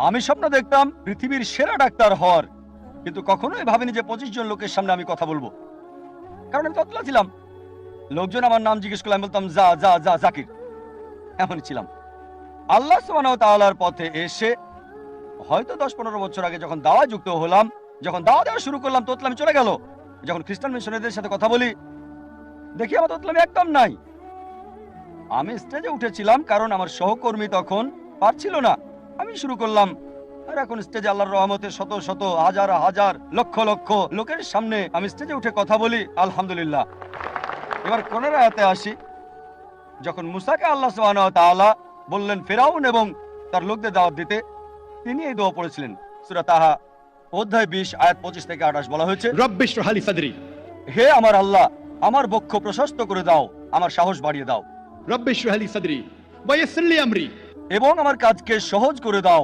আমি স্বপ্ন দেখতাম পৃথিবীর সেরা ডাক্তার হওয়ার, কিন্তু কখনোই ভাবিনি যে 25 জন লোকের সামনে আমি কথা বলবো। কারণ আমি ততলা ছিলাম, লোকজন আমার নাম জিজ্ঞেস করলে আমি বলতাম যা যা যা জাকির, এমনই ছিলাম। আল্লাহ সুবহানাহু ওয়া তাআলার পথে এসে হয়তো 10-15 বছর আগে যখন দাওয়া যুক্ত হলাম, যখন দাওয়া দেওয়া শুরু করলাম, তোতলামি চলে গেল। যখন খ্রিস্টান মিশনারিদের সাথে কথা বলি, দেখি আমার তোতলামি একদম নাই। আমি স্টেজে উঠেছিলাম কারণ আমার সহকর্মী তখন পারছিল না, আমি শুরু করলাম। আর এখন স্টেজে আল্লাহর রহমতে শত শত হাজার হাজার লক্ষ লক্ষ লোকের সামনে আমি স্টেজে উঠে কথা বলি, আলহামদুলিল্লাহ। এবার কোরআনের আয়াতে আসি। যখন মুসাকে আল্লাহ সুবহানাহু ওয়া তাআলা বললেন ফিরআউন এবং তার লোকদের দাওয়াত দিতে, তিনি এই দোয়া পড়েছিলেন। সূরা তাহা অধ্যায় 20 আয়াত 25 থেকে 28 বলা হয়েছে, রব্বি ইশরাহ লি সাদরি, হে আমার আল্লাহ, আমার বক্ষ প্রশস্ত করে দাও, আমার সাহস বাড়িয়ে দাও, রব্বি ইশরাহ লি সাদরি ওয়া ইয়াসসির লি আমরি, এবং আমার কাজকে সহজ করে দাও।